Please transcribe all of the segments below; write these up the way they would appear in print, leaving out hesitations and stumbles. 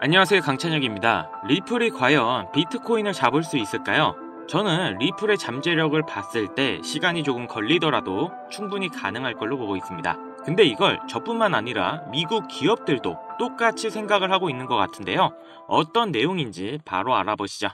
안녕하세요, 강찬혁입니다. 리플이 과연 비트코인을 잡을 수 있을까요? 저는 리플의 잠재력을 봤을 때 시간이 조금 걸리더라도 충분히 가능할 걸로 보고 있습니다. 근데 이걸 저뿐만 아니라 미국 기업들도 똑같이 생각을 하고 있는 것 같은데요. 어떤 내용인지 바로 알아보시죠.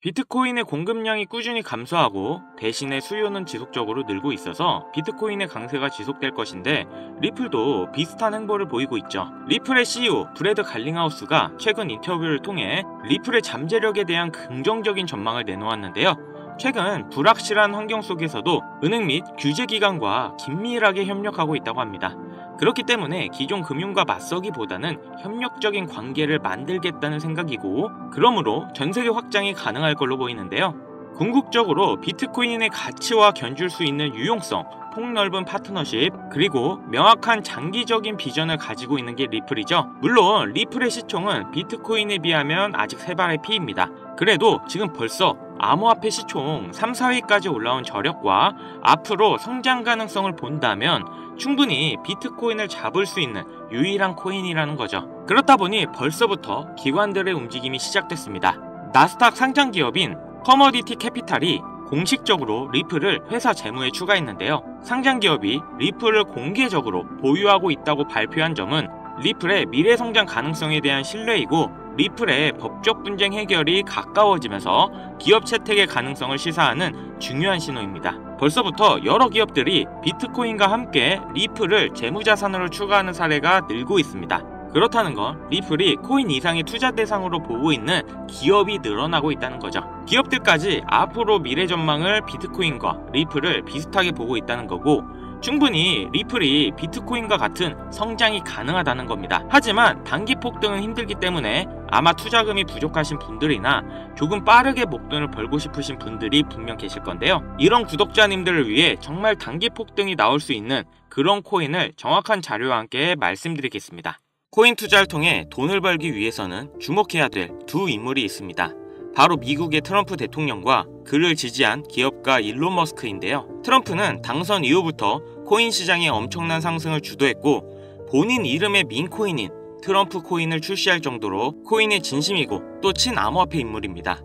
비트코인의 공급량이 꾸준히 감소하고 대신에 수요는 지속적으로 늘고 있어서 비트코인의 강세가 지속될 것인데, 리플도 비슷한 행보를 보이고 있죠. 리플의 CEO 브래드 갈링하우스가 최근 인터뷰를 통해 리플의 잠재력에 대한 긍정적인 전망을 내놓았는데요. 최근 불확실한 환경 속에서도 은행 및 규제기관과 긴밀하게 협력하고 있다고 합니다. 그렇기 때문에 기존 금융과 맞서기보다는 협력적인 관계를 만들겠다는 생각이고, 그러므로 전세계 확장이 가능할 걸로 보이는데요. 궁극적으로 비트코인의 가치와 견줄 수 있는 유용성, 폭넓은 파트너십, 그리고 명확한 장기적인 비전을 가지고 있는 게 리플이죠. 물론 리플의 시총은 비트코인에 비하면 아직 세 발의 피입니다. 그래도 지금 벌써 암호화폐 시총 3, 4위까지 올라온 저력과 앞으로 성장 가능성을 본다면 충분히 비트코인을 잡을 수 있는 유일한 코인이라는 거죠. 그렇다 보니 벌써부터 기관들의 움직임이 시작됐습니다. 나스닥 상장 기업인 커머디티 캐피탈이 공식적으로 리플을 회사 재무에 추가했는데요. 상장 기업이 리플을 공개적으로 보유하고 있다고 발표한 점은 리플의 미래 성장 가능성에 대한 신뢰이고, 리플의 법적 분쟁 해결이 가까워지면서 기업 채택의 가능성을 시사하는 중요한 신호입니다. 벌써부터 여러 기업들이 비트코인과 함께 리플을 재무자산으로 추가하는 사례가 늘고 있습니다. 그렇다는 건 리플이 코인 이상의 투자 대상으로 보고 있는 기업이 늘어나고 있다는 거죠. 기업들까지 앞으로 미래 전망을 비트코인과 리플을 비슷하게 보고 있다는 거고, 충분히 리플이 비트코인과 같은 성장이 가능하다는 겁니다. 하지만 단기 폭등은 힘들기 때문에 아마 투자금이 부족하신 분들이나 조금 빠르게 목돈을 벌고 싶으신 분들이 분명 계실 건데요. 이런 구독자님들을 위해 정말 단기 폭등이 나올 수 있는 그런 코인을 정확한 자료와 함께 말씀드리겠습니다. 코인 투자를 통해 돈을 벌기 위해서는 주목해야 될 두 인물이 있습니다. 바로 미국의 트럼프 대통령과 그를 지지한 기업가 일론 머스크인데요. 트럼프는 당선 이후부터 코인 시장의 엄청난 상승을 주도했고, 본인 이름의 밈코인인 트럼프 코인을 출시할 정도로 코인의 진심이고 또 친암호화폐 인물입니다.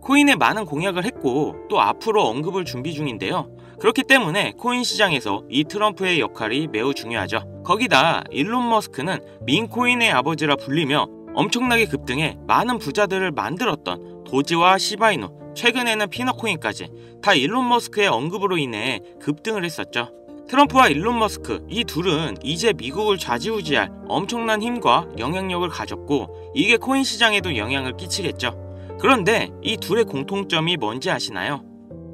코인에 많은 공약을 했고 또 앞으로 언급을 준비 중인데요. 그렇기 때문에 코인 시장에서 이 트럼프의 역할이 매우 중요하죠. 거기다 일론 머스크는 밈코인의 아버지라 불리며 엄청나게 급등해 많은 부자들을 만들었던 도지와 시바이누, 최근에는 피너코인까지 다 일론 머스크의 언급으로 인해 급등을 했었죠. 트럼프와 일론 머스크, 이 둘은 이제 미국을 좌지우지할 엄청난 힘과 영향력을 가졌고, 이게 코인 시장에도 영향을 끼치겠죠. 그런데 이 둘의 공통점이 뭔지 아시나요?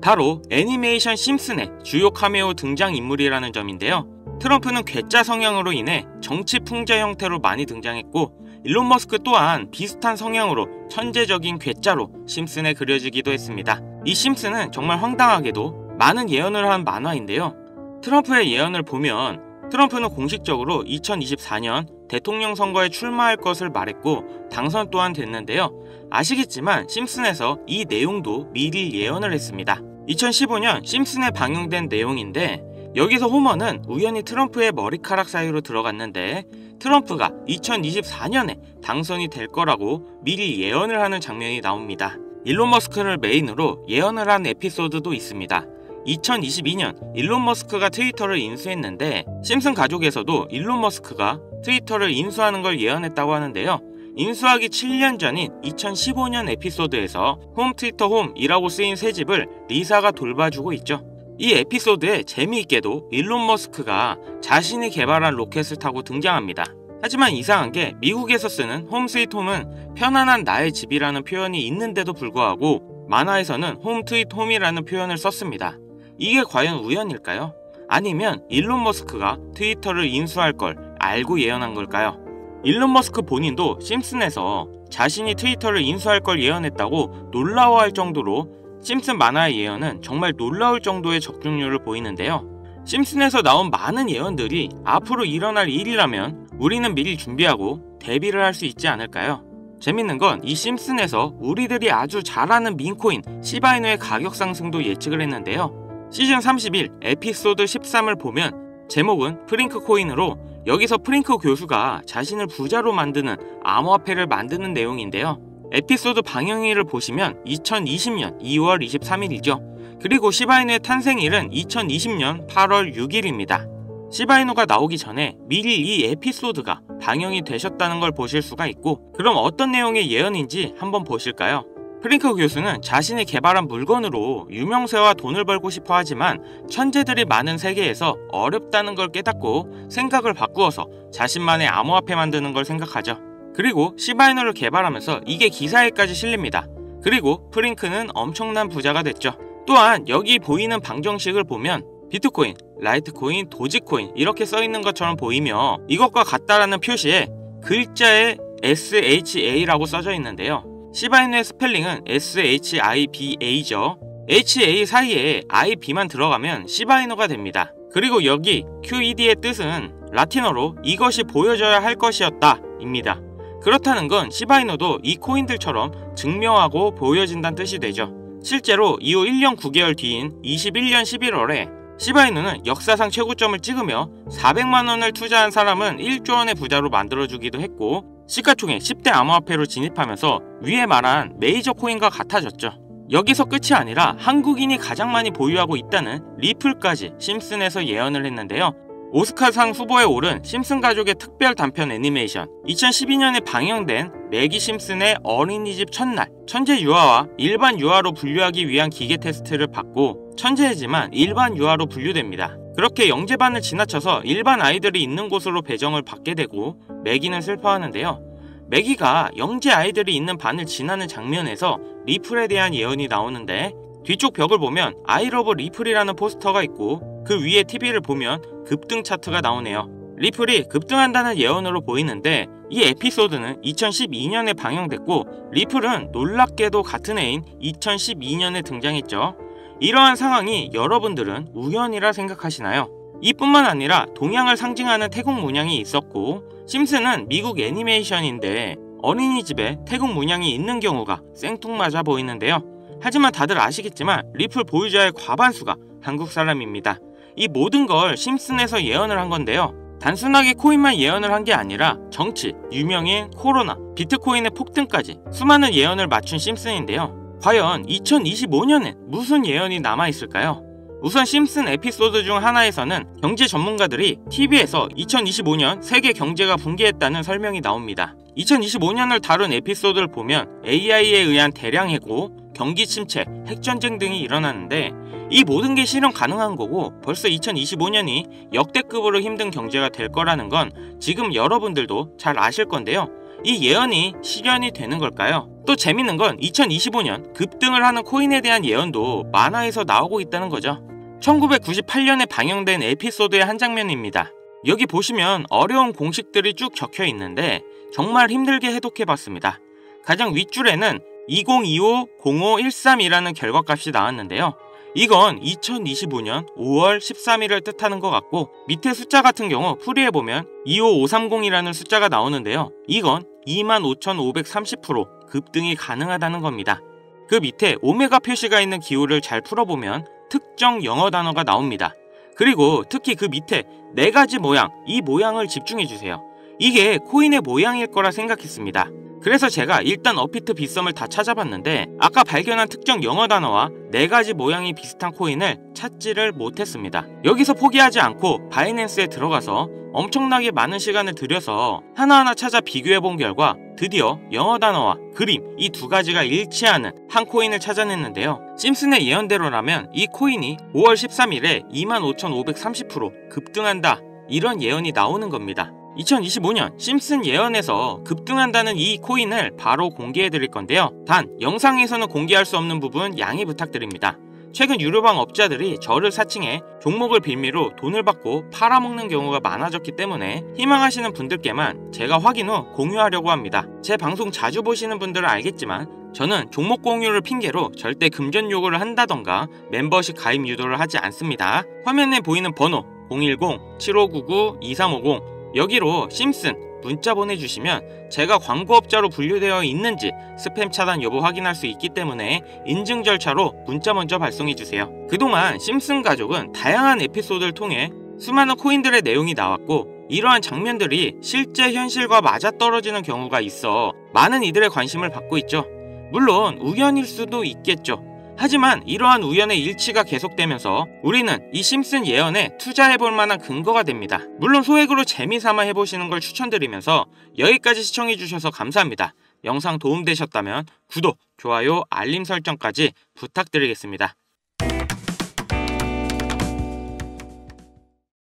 바로 애니메이션 심슨의 주요 카메오 등장인물이라는 점인데요. 트럼프는 괴짜 성향으로 인해 정치 풍자 형태로 많이 등장했고, 일론 머스크 또한 비슷한 성향으로 천재적인 괴짜로 심슨에 그려지기도 했습니다. 이 심슨은 정말 황당하게도 많은 예언을 한 만화인데요. 트럼프의 예언을 보면 트럼프는 공식적으로 2024년 대통령 선거에 출마할 것을 말했고 당선 또한 됐는데요. 아시겠지만 심슨에서 이 내용도 미리 예언을 했습니다. 2015년 심슨에 방영된 내용인데, 여기서 호머는 우연히 트럼프의 머리카락 사이로 들어갔는데 트럼프가 2024년에 당선이 될 거라고 미리 예언을 하는 장면이 나옵니다. 일론 머스크를 메인으로 예언을 한 에피소드도 있습니다. 2022년 일론 머스크가 트위터를 인수했는데, 심슨 가족에서도 일론 머스크가 트위터를 인수하는 걸 예언했다고 하는데요. 인수하기 7년 전인 2015년 에피소드에서 홈 트위터 홈이라고 쓰인 새 집을 리사가 돌봐주고 있죠. 이 에피소드에 재미있게도 일론 머스크가 자신이 개발한 로켓을 타고 등장합니다. 하지만 이상한 게 미국에서 쓰는 홈 스위트 홈은 편안한 나의 집이라는 표현이 있는데도 불구하고 만화에서는 홈 트윗 홈이라는 표현을 썼습니다. 이게 과연 우연일까요? 아니면 일론 머스크가 트위터를 인수할 걸 알고 예언한 걸까요? 일론 머스크 본인도 심슨에서 자신이 트위터를 인수할 걸 예언했다고 놀라워할 정도로 심슨 만화의 예언은 정말 놀라울 정도의 적중률을 보이는데요. 심슨에서 나온 많은 예언들이 앞으로 일어날 일이라면 우리는 미리 준비하고 대비를 할 수 있지 않을까요? 재밌는 건 이 심슨에서 우리들이 아주 잘 아는 밈코인 시바이누의 가격 상승도 예측을 했는데요. 시즌 31 에피소드 13을 보면 제목은 프링크 코인으로 여기서 프링크 교수가 자신을 부자로 만드는 암호화폐를 만드는 내용인데요. 에피소드 방영일을 보시면 2020년 2월 23일이죠. 그리고 시바이누의 탄생일은 2020년 8월 6일입니다. 시바이누가 나오기 전에 미리 이 에피소드가 방영이 되셨다는 걸 보실 수가 있고, 그럼 어떤 내용의 예언인지 한번 보실까요? 프링크 교수는 자신이 개발한 물건으로 유명세와 돈을 벌고 싶어 하지만 천재들이 많은 세계에서 어렵다는 걸 깨닫고 생각을 바꾸어서 자신만의 암호화폐 만드는 걸 생각하죠. 그리고 시바이누를 개발하면서 이게 기사에까지 실립니다. 그리고 프링크는 엄청난 부자가 됐죠. 또한 여기 보이는 방정식을 보면 비트코인, 라이트코인, 도지코인 이렇게 써있는 것처럼 보이며 이것과 같다라는 표시에 글자에 SHA라고 써져 있는데요. 시바이누의 스펠링은 SHIBA죠. HA 사이에 IB만 들어가면 시바이누가 됩니다. 그리고 여기 QED의 뜻은 라틴어로 이것이 보여져야 할 것이었다 입니다. 그렇다는 건 시바이누도 이 코인들처럼 증명하고 보여진다는 뜻이 되죠. 실제로 이후 1년 9개월 뒤인 21년 11월에 시바이누는 역사상 최고점을 찍으며 400만원을 투자한 사람은 1조원의 부자로 만들어주기도 했고, 시가총액 10대 암호화폐로 진입하면서 위에 말한 메이저 코인과 같아졌죠. 여기서 끝이 아니라 한국인이 가장 많이 보유하고 있다는 리플까지 심슨에서 예언을 했는데요. 오스카상 후보에 오른 심슨 가족의 특별 단편 애니메이션, 2012년에 방영된 매기 심슨의 어린이집 첫날, 천재 유아와 일반 유아로 분류하기 위한 기계 테스트를 받고 천재이지만 일반 유아로 분류됩니다. 그렇게 영재반을 지나쳐서 일반 아이들이 있는 곳으로 배정을 받게 되고 매기는 슬퍼하는데요. 매기가 영재 아이들이 있는 반을 지나는 장면에서 리플에 대한 예언이 나오는데, 뒤쪽 벽을 보면 I love 리플이라는 포스터가 있고 그 위에 TV를 보면 급등 차트가 나오네요. 리플이 급등한다는 예언으로 보이는데, 이 에피소드는 2012년에 방영됐고 리플은 놀랍게도 같은 해인 2012년에 등장했죠. 이러한 상황이 여러분들은 우연이라 생각하시나요? 이뿐만 아니라 동양을 상징하는 태국 문양이 있었고, 심슨은 미국 애니메이션인데 어린이집에 태국 문양이 있는 경우가 생뚱맞아 보이는데요. 하지만 다들 아시겠지만 리플 보유자의 과반수가 한국 사람입니다. 이 모든 걸 심슨에서 예언을 한 건데요. 단순하게 코인만 예언을 한 게 아니라 정치, 유명인, 코로나, 비트코인의 폭등까지 수많은 예언을 맞춘 심슨인데요. 과연 2025년엔 무슨 예언이 남아있을까요? 우선 심슨 에피소드 중 하나에서는 경제 전문가들이 TV에서 2025년 세계 경제가 붕괴했다는 설명이 나옵니다. 2025년을 다룬 에피소드를 보면 AI에 의한 대량 해고, 경기 침체, 핵전쟁 등이 일어나는데 이 모든 게 실현 가능한 거고 벌써 2025년이 역대급으로 힘든 경제가 될 거라는 건 지금 여러분들도 잘 아실 건데요. 이 예언이 실현이 되는 걸까요? 또 재밌는 건 2025년 급등을 하는 코인에 대한 예언도 만화에서 나오고 있다는 거죠. 1998년에 방영된 에피소드의 한 장면입니다. 여기 보시면 어려운 공식들이 쭉 적혀 있는데 정말 힘들게 해독해봤습니다. 가장 윗줄에는 2025-0513이라는 결과값이 나왔는데요. 이건 2025년 5월 13일을 뜻하는 것 같고, 밑에 숫자 같은 경우 풀이해보면 25530이라는 숫자가 나오는데요. 이건 25,530% 급등이 가능하다는 겁니다. 그 밑에 오메가 표시가 있는 기호를 잘 풀어보면 특정 영어 단어가 나옵니다. 그리고 특히 그 밑에 4가지 모양, 이 모양을 집중해주세요. 이게 코인의 모양일 거라 생각했습니다. 그래서 제가 일단 업비트 빗썸을 다 찾아봤는데 아까 발견한 특정 영어 단어와 4가지 모양이 비슷한 코인을 찾지를 못했습니다. 여기서 포기하지 않고 바이낸스에 들어가서 엄청나게 많은 시간을 들여서 하나하나 찾아 비교해본 결과 드디어 영어 단어와 그림 이 2가지가 일치하는 한 코인을 찾아냈는데요. 심슨의 예언대로라면 이 코인이 5월 13일에 25,530% 급등한다, 이런 예언이 나오는 겁니다. 2025년 심슨 예언에서 급등한다는 이 코인을 바로 공개해드릴 건데요. 단 영상에서는 공개할 수 없는 부분 양해 부탁드립니다. 최근 유료방 업자들이 저를 사칭해 종목을 빌미로 돈을 받고 팔아먹는 경우가 많아졌기 때문에 희망하시는 분들께만 제가 확인 후 공유하려고 합니다. 제 방송 자주 보시는 분들은 알겠지만 저는 종목 공유를 핑계로 절대 금전 요구를 한다던가 멤버십 가입 유도를 하지 않습니다. 화면에 보이는 번호 010-7599-2350 여기로 심슨 문자 보내주시면 제가 광고업자로 분류되어 있는지 스팸 차단 여부 확인할 수 있기 때문에 인증 절차로 문자 먼저 발송해주세요. 그동안 심슨 가족은 다양한 에피소드를 통해 수많은 코인들의 내용이 나왔고 이러한 장면들이 실제 현실과 맞아떨어지는 경우가 있어 많은 이들의 관심을 받고 있죠. 물론 우연일 수도 있겠죠. 하지만 이러한 우연의 일치가 계속되면서 우리는 이 심슨 예언에 투자해볼 만한 근거가 됩니다. 물론 소액으로 재미삼아 해보시는 걸 추천드리면서 여기까지 시청해주셔서 감사합니다. 영상 도움되셨다면 구독, 좋아요, 알림 설정까지 부탁드리겠습니다.